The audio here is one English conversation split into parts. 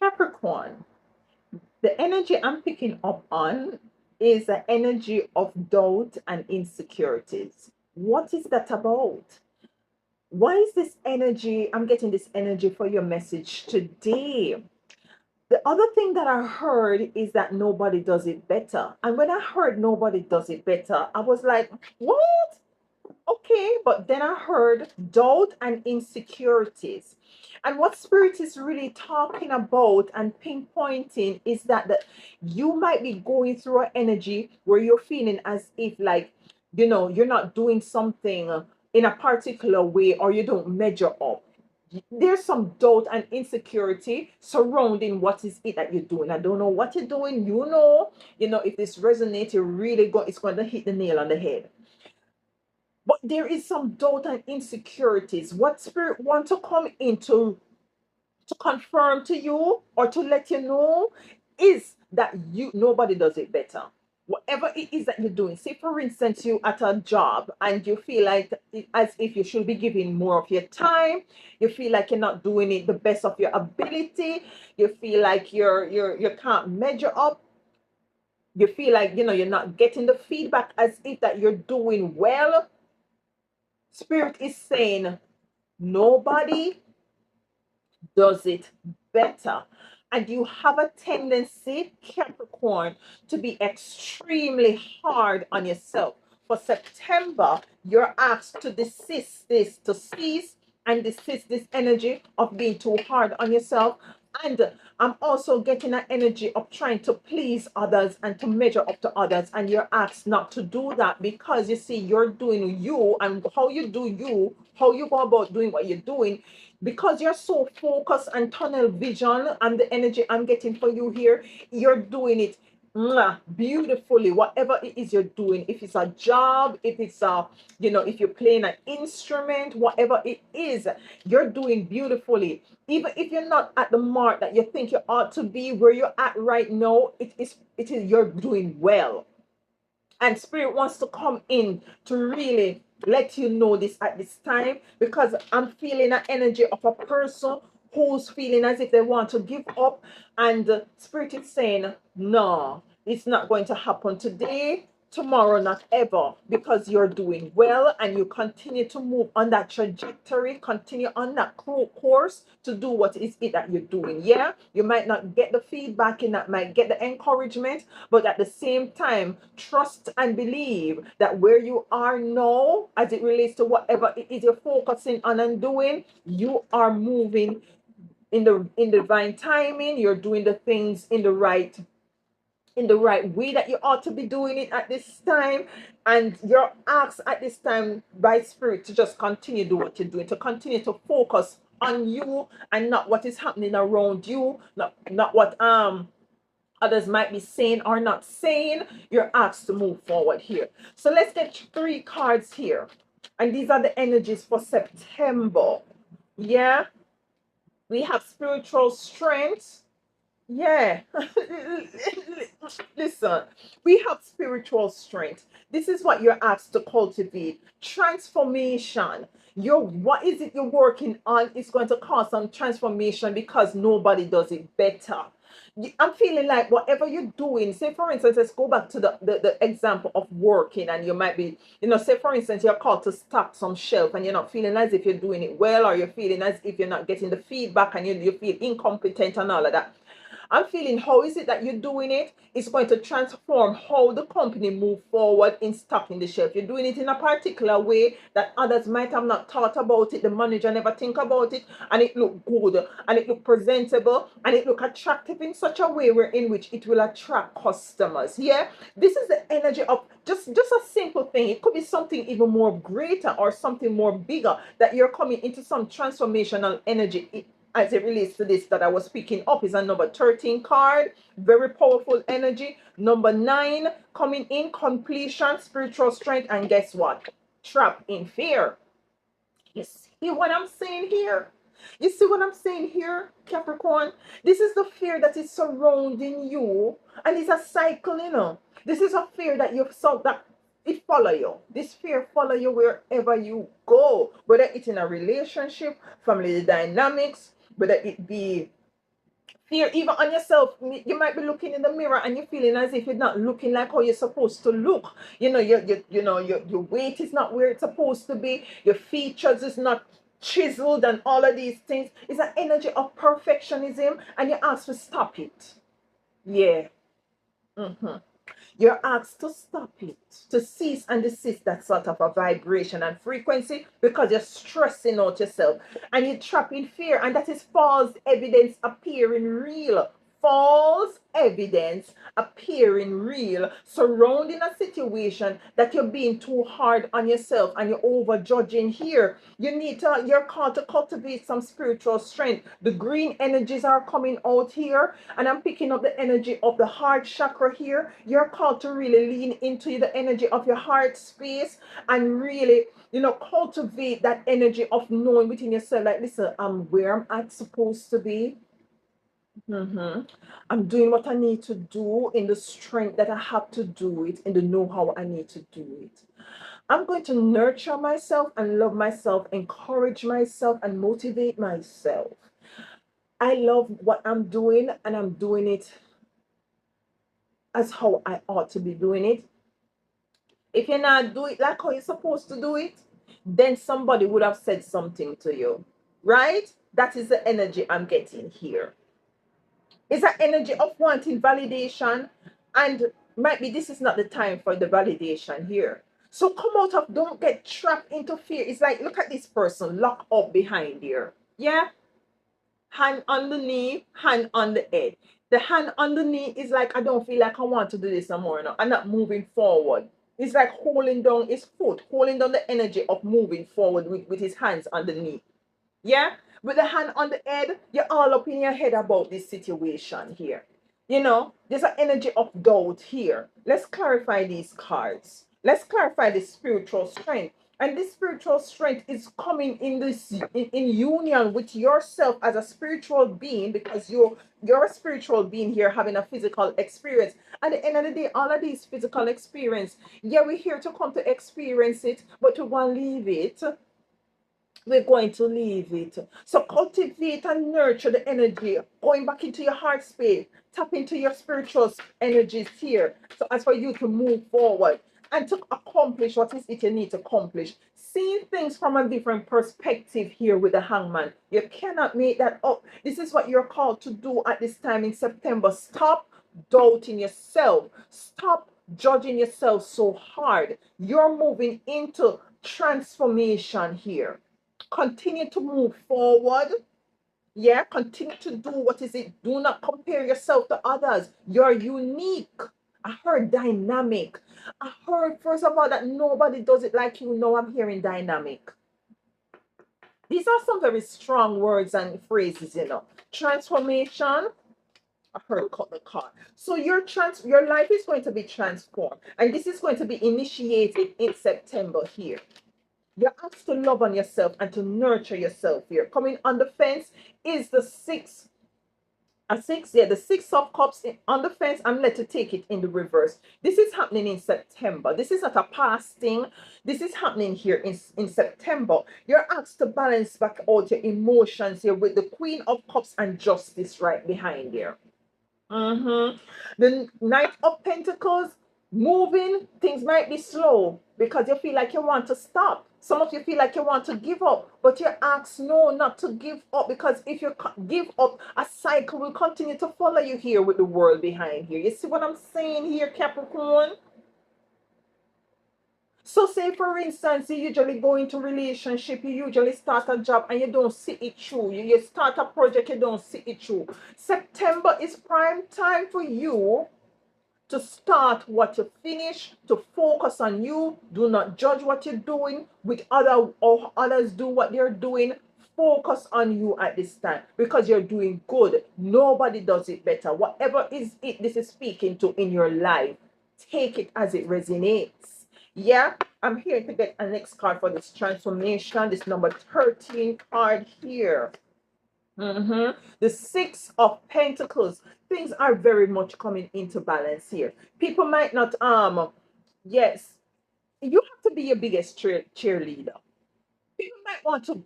Capricorn, the energy I'm picking up on is the energy of doubt and insecurities. What is that about? Why is this energy? I'm getting this energy for your message today. The other thing that I heard is that nobody does it better. And when I heard nobody does it better, I was like, what? Okay, but then I heard doubt and insecurities. And what spirit is really talking about and pinpointing is that you might be going through an energy where you're feeling as if, like, you're not doing something in a particular way, or you don't measure up. There's some doubt and insecurity surrounding what is it that you're doing. I don't know what you're doing. If this resonates, it's going to hit the nail on the head. But there is some doubt and insecurities. What spirit want to come in to confirm to you or to let you know is that nobody does it better. Whatever it is that you're doing, say for instance, you at a job and you feel like as if you should be giving more of your time, you feel like you're not doing it the best of your ability, you feel like you can't measure up, you feel like you're not getting the feedback as if that you're doing well. Spirit is saying nobody does it better. And you have a tendency, Capricorn, to be extremely hard on yourself. For September, you're asked to to cease and desist this energy of being too hard on yourself. And I'm also getting an energy of trying to please others and to measure up to others. And you're asked not to do that because you see, you're doing you, and how you do you, how you go about doing what you're doing, because you're so focused and tunnel vision, and the energy I'm getting for you here, you're doing it beautifully, whatever it is you're doing. If it's a job, if it's if you're playing an instrument, whatever it is, you're doing beautifully. Even if you're not at the mark that you think you ought to be, where you're at right now, it is you're doing well. And spirit wants to come in to really let you know this at this time, because I'm feeling an energy of a person who's feeling as if they want to give up, and spirit is saying no, it's not going to happen today, tomorrow, not ever, because you're doing well and you continue to move on that trajectory, continue on that course to do what is it that you're doing. Yeah, you might not get the feedback and that might get the encouragement, but at the same time, trust and believe that where you are now, as it relates to whatever it is you're focusing on and doing, you are moving in the divine timing. You're doing the things in the right way that you ought to be doing it at this time. And you're asked at this time by spirit to just continue to do what you're doing, to continue to focus on you and not what is happening around you, not what others might be saying or not saying. You're asked to move forward here. So let's get 3 cards here, and these are the energies for September. Yeah, we have spiritual strength. Yeah. Listen, we have spiritual strength. This is what you're asked to cultivate. Transformation. What is it you're working on is going to cause some transformation, because nobody does it better. I'm feeling like whatever you're doing, say for instance, let's go back to the example of working, and you might be, say for instance, you're called to stock some shelf and you're not feeling as if you're doing it well, or you're feeling as if you're not getting the feedback and you feel incompetent and all of that. I'm feeling how is it that you're doing it? It's going to transform how the company move forward in stocking the shelf. You're doing it in a particular way that others might have not thought about it. The manager never think about it, and it look good, and it look presentable, and it look attractive in such a way where in which it will attract customers. Yeah, this is the energy of just a simple thing. It could be something even more greater or something more bigger, that you're coming into some transformational energy as it relates to this that I was picking up. Is a number 13 card. Very powerful energy. Number 9 coming in, completion, spiritual strength, and guess what? Trapped in fear. You see what I'm saying here? You see what I'm saying here, Capricorn? This is the fear that is surrounding you, and it's a cycle. This is a fear that you've solved, that it follow you. This fear follow you wherever you go, whether it's in a relationship, family dynamics, whether it be fear even on yourself. You might be looking in the mirror and you're feeling as if you're not looking like how you're supposed to look. Your weight is not where it's supposed to be. Your features is not chiseled and all of these things. It's an energy of perfectionism and you ask to stop it. Yeah. Mm-hmm. You're asked to stop it, to cease and desist that sort of a vibration and frequency because you're stressing out yourself and you trap in fear, and that is false evidence appearing real. False evidence appearing real surrounding a situation that you're being too hard on yourself and you're over judging here. You're called to cultivate some spiritual strength. The green energies are coming out here, and I'm picking up the energy of the heart chakra here. You're called to really lean into the energy of your heart space and really, cultivate that energy of knowing within yourself, like, listen, I'm where I'm at supposed to be. Mhm. I'm doing what I need to do in the strength that I have to do it, in the know how I need to do it. I'm going to nurture myself and love myself, encourage myself and motivate myself. I love what I'm doing and I'm doing it as how I ought to be doing it. If you're not doing it like how you're supposed to do it, then somebody would have said something to you, right? That is the energy I'm getting here. It's an energy of wanting validation, and might be this is not the time for the validation here. So come out of, don't get trapped into fear. It's like, look at this person locked up behind here. Yeah, hand on the knee, hand on the head. The hand on the knee is like, I don't feel like I want to do this no more. No, I'm not moving forward. It's like holding down his foot, holding down the energy of moving forward with his hands on the knee. Yeah, with the hand on the head, you're all up in your head about this situation here. There's an energy of doubt here. Let's clarify these cards. Let's clarify the spiritual strength. And this spiritual strength is coming in union with yourself as a spiritual being, because you're a spiritual being here having a physical experience. At the end of the day, all of these physical experience, yeah, we're here to come to experience it, but we want to leave it. We're going to leave it. So cultivate and nurture the energy, going back into your heart space, tap into your spiritual energies here. So as for you to move forward and to accomplish what is it you need to accomplish. Seeing things from a different perspective here with the hangman. You cannot make that up. This is what you're called to do at this time in September. Stop doubting yourself. Stop judging yourself so hard. You're moving into transformation here. Continue to move forward. Yeah, continue to do what is it. Do not compare yourself to others. You're unique. I heard dynamic. I heard, first of all, that nobody does it like you. Know I'm hearing dynamic. These are some very strong words and phrases. Transformation. I heard cut the card. So your life is going to be transformed. And this is going to be initiated in September here. You're asked to love on yourself and to nurture yourself here. Coming on the fence is the six. A six, yeah, the six of cups on the fence. I'm led to take it in the reverse. This is happening in September. This is not a past thing. This is happening here in September. You're asked to balance back out your emotions here with the Queen of Cups and Justice right behind here. Mm-hmm. The Knight of Pentacles, moving, things might be slow because you feel like you want to stop. Some of you feel like you want to give up, but you're asked no, not to give up, because if you give up, a cycle will continue to follow you here with the world behind here. You see what I'm saying here, Capricorn? So say for instance, you usually go into relationship, you usually start a job and you don't see it through. You start a project, you don't see it through. September is prime time for you to start what you finish, to focus on you. Do not judge what you're doing with others do what they're doing. Focus on you at this time because you're doing good. Nobody does it better. Whatever is it this is speaking to in your life, take it as it resonates. Yeah, I'm here to get a next card for this transformation. This number 13 card here. The Six of Pentacles. Things are very much coming into balance here. People might not, yes, you have to be your biggest cheerleader. People might want to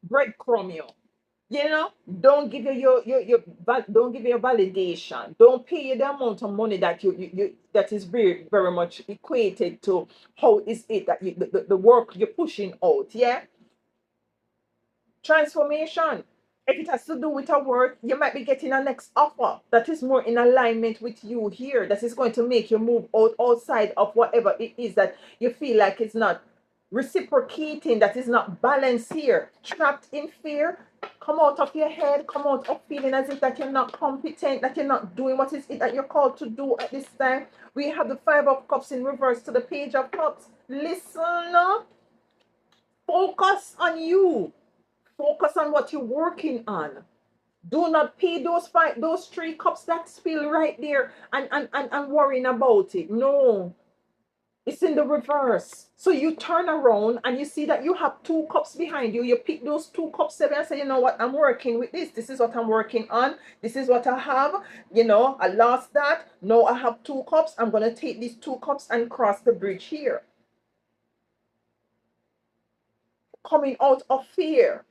breadcrumb you. You know, don't give you don't give you your validation. Don't pay you the amount of money that you that is very very much equated to how is it that the work you're pushing out. Yeah, transformation. If it has to do with a work, you might be getting a next offer that is more in alignment with you here. That is going to make you move outside of whatever it is that you feel like it's not reciprocating, that is not balanced here. Trapped in fear, come out of your head, come out of feeling as if that you're not competent, that you're not doing what is it that you're called to do at this time. We have the Five of Cups in reverse to the Page of Cups. Listen up. Focus on you. Focus on what you're working on. Do not pay those three cups that spill right there and worrying about it. No, it's in the reverse. So you turn around and you see that you have two cups behind you. You pick those two cups up and say, you know what, I'm working with this. This is what I'm working on. This is what I have. You know, I lost that. No, I have two cups. I'm going to take these two cups and cross the bridge here. Coming out of fear.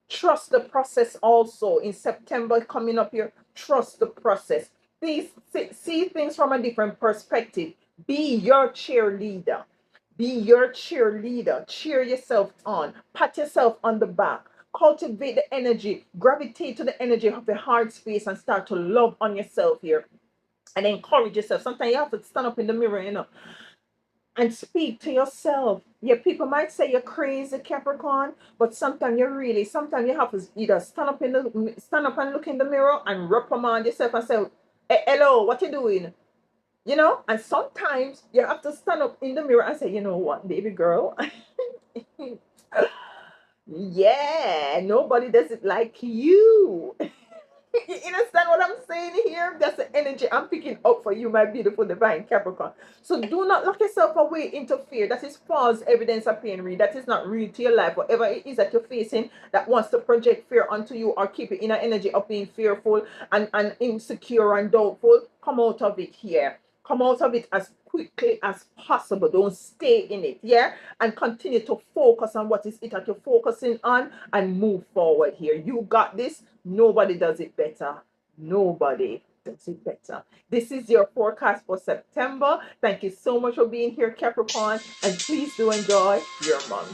Trust the process also. In September coming up here, trust the process. Please see things from a different perspective. Be your cheerleader. Be your cheerleader. Cheer yourself on. Pat yourself on the back. Cultivate the energy. Gravitate to the energy of your heart space and start to love on yourself here. And encourage yourself. Sometimes you have to stand up in the mirror, you know, and speak to yourself. Yeah, people might say you're crazy, Capricorn, but sometimes you have to either stand up and look in the mirror and reprimand yourself and say, hello, what you doing? You know, and sometimes you have to stand up in the mirror and say, you know what, baby girl, yeah, nobody does it like you. You understand what I'm saying here? That's the energy I'm picking up for you, my beautiful divine Capricorn. So do not lock yourself away into fear. That is false evidence appearing real. That is not real to your life. Whatever it is that you're facing that wants to project fear onto you or keep you in an energy of being fearful and insecure and doubtful, come out of it here. Come out of it as quickly as possible. Don't stay in it, yeah? And continue to focus on what is it that you're focusing on and move forward here. You got this. Nobody does it better. Nobody does it better. This is your forecast for September. Thank you so much for being here, Capricorn, and please do enjoy your month.